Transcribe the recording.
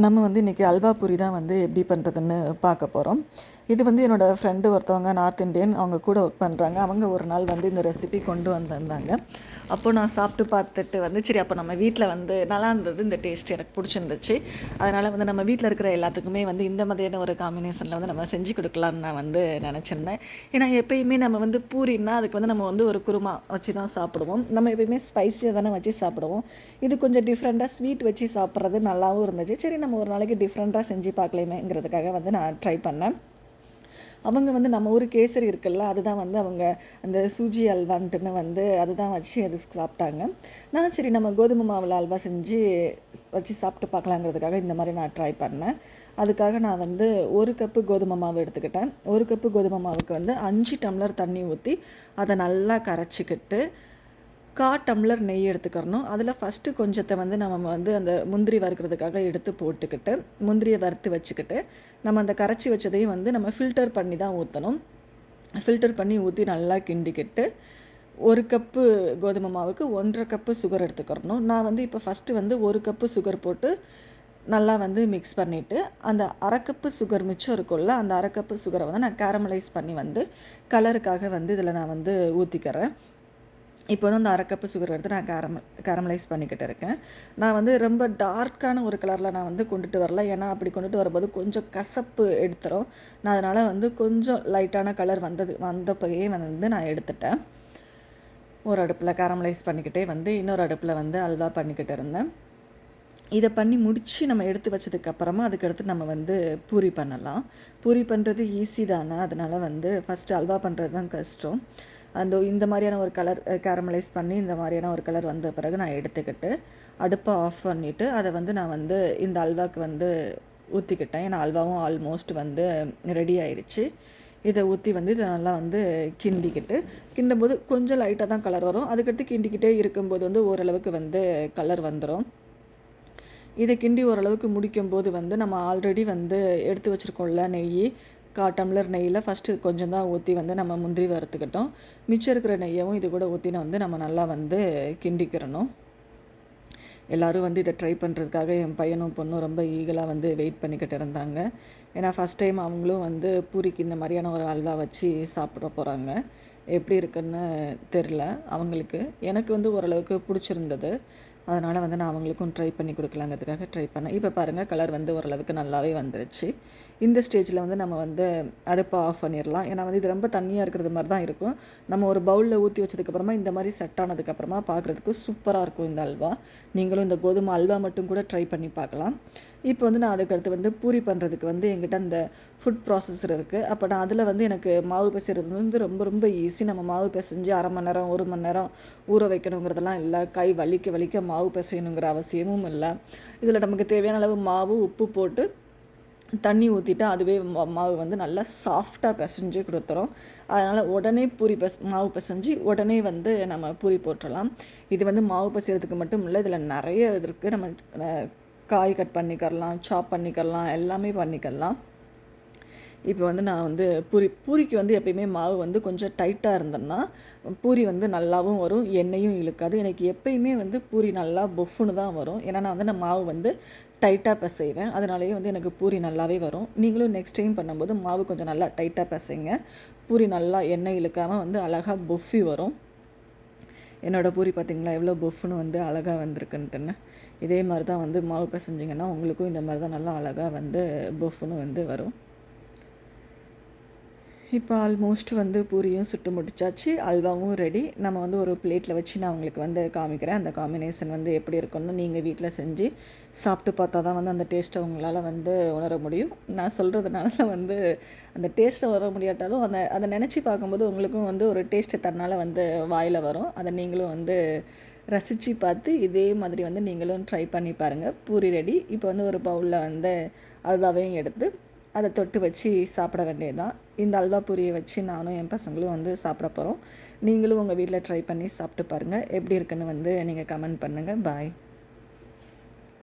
நம்ம வந்து இன்றைக்கி அல்வா பூரி தான் வந்து எப்படி பண்ணுறதுன்னு பார்க்க போகிறோம். இது வந்து என்னோடய ஃப்ரெண்டு ஒருத்தவங்க நார்த் இண்டியன், அவங்க கூட ஒர்க் பண்ணுறாங்க. அவங்க ஒரு நாள் வந்து இந்த ரெசிபி கொண்டு வந்திருந்தாங்க. அப்போ நான் சாப்பிட்டு பார்த்துட்டு வந்து சரி அப்போ நம்ம வீட்டில் வந்து நல்லா இருந்தது, இந்த டேஸ்ட் எனக்கு பிடிச்சிருந்துச்சு. அதனால் வந்து நம்ம வீட்டில் இருக்கிற எல்லாத்துக்குமே வந்து இந்த மாதிரியான ஒரு காம்பினேஷனில் வந்து நம்ம செஞ்சு கொடுக்கலான்னு நான் வந்து நினச்சிருந்தேன். ஏன்னா எப்பயுமே நம்ம வந்து பூரின்னா அதுக்கு வந்து நம்ம வந்து ஒரு குருமா வச்சு தான் சாப்பிடுவோம். நம்ம எப்பயுமே ஸ்பைஸியாக தானே வச்சு சாப்பிடுவோம். இது கொஞ்சம் டிஃப்ரெண்ட்டாக ஸ்வீட் வச்சு சாப்பிட்றது நல்லாவும் இருந்துச்சு. சரி நம்ம ஒரு நாளைக்கு டிஃப்ரெண்ட்டாக செஞ்சு பார்க்கலாமேங்கிறதுக்காக வந்து நான் ட்ரை பண்ணேன். அவங்க வந்து நம்ம ஊர் கேசரி இருக்குல்ல, அதுதான் வந்து அவங்க அந்த சூஜி அல்வான்ட்டுன்னு வந்து அதுதான் வச்சு அது சாப்பிட்டாங்க. நான் சரி நம்ம கோதுமை மாவில் அல்வா செஞ்சு வச்சு சாப்பிட்டு பார்க்கலாங்கிறதுக்காக இந்த மாதிரி நான் ட்ரை பண்ணேன். அதுக்காக நான் வந்து 1 கப்பு கோதுமை மாவு எடுத்துக்கிட்டேன். 1 கப்பு கோதுமை மாவுக்கு வந்து 5 டம்ளர் தண்ணி ஊற்றி அதை நல்லா கரைச்சிக்கிட்டு 1/4 டம்ளர் நெய் எடுத்துக்கிறணும். அதில் ஃபஸ்ட்டு கொஞ்சத்தை வந்து நம்ம வந்து அந்த முந்திரி வறுக்கிறதுக்காக எடுத்து போட்டுக்கிட்டு, முந்திரியை வறுத்து வச்சுக்கிட்டு, நம்ம அந்த கரைச்சி வச்சதையும் வந்து நம்ம ஃபில்டர் பண்ணி தான் ஊற்றணும். ஃபில்டர் பண்ணி ஊற்றி நல்லா கிண்டிக்கிட்டு 1 கப்பு கோதுமை மாவுக்கு 1 1/2 கப்பு சுகர் எடுத்துக்கிறணும். நான் வந்து இப்போ ஃபஸ்ட்டு வந்து 1 கப்பு சுகர் போட்டு நல்லா வந்து மிக்ஸ் பண்ணிவிட்டு, அந்த 1/2 கப்பு சுகர் மிச்சம் இருக்குல்ல, அந்த 1/2 கப்பு சுகரை வந்து நான் கேரமலைஸ் பண்ணி வந்து கலருக்காக வந்து இதில் நான் வந்து ஊற்றிக்கிறேன். இப்போ வந்து அந்த 1/2 கப்பு சுகர் எடுத்து நான் கேரமலைஸ் பண்ணிக்கிட்டு இருக்கேன். நான் வந்து ரொம்ப டார்க்கான ஒரு கலரில் நான் வந்து கொண்டுட்டு வரல. ஏன்னா அப்படி கொண்டுட்டு வரும்போது கொஞ்சம் கசப்பு எடுத்துரும். நான் அதனால் வந்து கொஞ்சம் லைட்டான கலர் வந்தப்பயே வந்து நான் எடுத்துட்டேன். ஒரு அடுப்பில் கேரமலைஸ் பண்ணிக்கிட்டே வந்து இன்னொரு அடுப்பில் வந்து அல்வா பண்ணிக்கிட்டு இருந்தேன். இதை பண்ணி முடித்து நம்ம எடுத்து வச்சதுக்கப்புறமா அதுக்கடுத்து நம்ம வந்து பூரி பண்ணலாம். பூரி பண்ணுறது ஈஸி தானே, அதனால் வந்து ஃபஸ்ட்டு அல்வா பண்ணுறது தான் கஷ்டம். இந்த மாதிரியான ஒரு கலர் கேரமலைஸ் பண்ணி இந்த மாதிரியான ஒரு கலர் வந்த பிறகு நான் எடுத்துக்கிட்டு அடுப்பை ஆஃப் பண்ணிவிட்டு அதை வந்து நான் வந்து இந்த அல்வாவுக்கு வந்து ஊற்றிக்கிட்டேன். ஏன்னா அல்வாவும் ஆல்மோஸ்ட் வந்து ரெடி ஆயிடுச்சு. இதை ஊற்றி வந்து இதை நல்லா வந்து கிண்டும்போது கொஞ்சம் லைட்டாக தான் கலர் வரும். அதுக்கடுத்து கிண்டிக்கிட்டே இருக்கும்போது வந்து ஓரளவுக்கு வந்து கலர் வந்துடும். இதை கிண்டி ஓரளவுக்கு முடிக்கும்போது வந்து நம்ம ஆல்ரெடி வந்து எடுத்து வச்சுருக்கோம்ல நெய், 1/4 டம்ளர் நெய்யில் ஃபஸ்ட்டு கொஞ்சம் தான் ஊற்றி வந்து நம்ம முந்திரி வறுத்துக்கிட்டோம். மிச்சம் இருக்கிற நெய்யவும் இது கூட ஊற்றின வந்து நம்ம நல்லா வந்து கிண்டிக்கிறணும். எல்லோரும் வந்து இதை ட்ரை பண்ணுறதுக்காக என் பையனும் பொண்ணும் ரொம்ப ஈகலாக வந்து வெயிட் பண்ணிக்கிட்டு இருந்தாங்க. ஏன்னா ஃபஸ்ட் டைம் அவங்களும் வந்து பூரிக்கு இந்த மாதிரியான ஒரு அல்வா வச்சு சாப்பிட போகிறாங்க. எப்படி இருக்குன்னு தெரில அவங்களுக்கு. எனக்கு வந்து ஓரளவுக்கு பிடிச்சிருந்தது. அதனால் வந்து நான் அவங்களுக்கும் ட்ரை பண்ணி கொடுக்கலாங்கிறதுக்காக ட்ரை பண்ணேன். இப்போ பாருங்கள் கலர் வந்து ஓரளவுக்கு நல்லாவே வந்துருச்சு. இந்த ஸ்டேஜில் வந்து நம்ம வந்து அடுப்பை ஆஃப் பண்ணிடலாம். ஏன்னா வந்து இது ரொம்ப தண்ணியாக இருக்கிறது மாதிரி தான் இருக்கும். நம்ம ஒரு பவுலில் ஊற்றி வச்சதுக்கப்புறமா இந்த மாதிரி செட் ஆனதுக்கப்புறமா பார்க்குறதுக்கு சூப்பராக இருக்கும் இந்த அல்வா. நீங்களும் இந்த கோதுமை அல்வா மட்டும் கூட ட்ரை பண்ணி பார்க்கலாம். இப்போ வந்து நான் அதுக்கடுத்து வந்து பூரி பண்ணுறதுக்கு வந்து என்கிட்ட அந்த ஃபுட் ப்ராசஸர் இருக்குது. அப்போ நான் அதில் வந்து எனக்கு மாவு பிசைறது வந்து ரொம்ப ரொம்ப ஈஸி. நம்ம மாவு பிசைஞ்சு 1/2 மணி நேரம் 1 மணி நேரம் ஊற வைக்கணுங்கிறதெல்லாம் இல்லை. கை வலிக்க மாவு பிசையணுங்கிற அவசியமும் இல்லை. இதில் நமக்கு தேவையான அளவு மாவு, உப்பு போட்டு தண்ணி ஊற்றிட்டு அதுவே மாவு வந்து நல்லா சாஃப்டாக பிசைஞ்சு கொடுத்துரும். அதனால் உடனே மாவு பிசைஞ்சு உடனே வந்து நம்ம பூரி போட்டுடலாம். இது வந்து மாவு பிசைறதுக்கு மட்டும் இல்லை, இதில் நிறைய இது இருக்குது. நம்ம காய் கட் பண்ணிக்கலாம், சாப் பண்ணிக்கலாம், எல்லாமே பண்ணிக்கலாம். இப்போ வந்து நான் வந்து பூரிக்கு வந்து எப்பயுமே மாவு வந்து கொஞ்சம் டைட்டாக இருந்தேன்னா பூரி வந்து நல்லாவும் வரும், எண்ணெயும் இழுக்காது. எனக்கு எப்பயுமே வந்து பூரி நல்லா பொஃப்னு தான் வரும். ஏன்னா நான் வந்து மாவு வந்து டைட்டாக பிசைவேன். அதனாலேயே வந்து எனக்கு பூரி நல்லாவே வரும். நீங்களும் நெக்ஸ்ட் டைம் பண்ணும்போது மாவு கொஞ்சம் நல்லா டைட்டாக பிசைங்க. பூரி நல்லா எண்ணெய் இழுக்காமல் வந்து அழகாக பொஃபி வரும். என்னோடய பூரி பார்த்திங்களா எவ்வளோ பொஃப்னு வந்து அழகாக வந்திருக்குன்ட்டுன்னு. இதே மாதிரி தான் வந்து மாவு பிசைஞ்சிங்கன்னா உங்களுக்கும் இந்த மாதிரி தான் நல்லா அழகாக வந்து பொஃப்னு வந்து வரும். இப்போ ஆல்மோஸ்ட் வந்து பூரியும் சுட்டு முடிச்சாச்சு, அல்வாவும் ரெடி. நம்ம வந்து ஒரு பிளேட்டில் வச்சு நான் உங்களுக்கு வந்து காமிக்கிறேன். அந்த காம்பினேஷன் வந்து எப்படி இருக்குன்னு நீங்கள் வீட்டில் செஞ்சு சாப்பிட்டு பார்த்தா தான் வந்து அந்த டேஸ்ட்டை உங்களால் வந்து உணர முடியும். நான் சொல்கிறதுனால வந்து அந்த டேஸ்ட்டை வர முடியாட்டாலும் அதை நினச்சி பார்க்கும்போது உங்களுக்கும் வந்து ஒரு டேஸ்ட்டு தன்னால் வந்து வாயில் வரும். அதை நீங்களும் வந்து ரசித்து பார்த்து இதே மாதிரி வந்து நீங்களும் ட்ரை பண்ணி பாருங்கள். பூரி ரெடி. இப்போ வந்து ஒரு பவுலில் வந்து அல்வாவையும் எடுத்து அதை தொட்டு வச்சு சாப்பிட வேண்டியது தான். இந்த அல்வா பூரியை வச்சு நானும் என் பசங்களும் வந்து சாப்பிட போகிறோம். நீங்களும் உங்கள் வீட்டில் ட்ரை பண்ணி சாப்பிட்டு பாருங்கள். எப்படி இருக்குன்னு வந்து நீங்கள் கமெண்ட் பண்ணுங்கள். பாய்.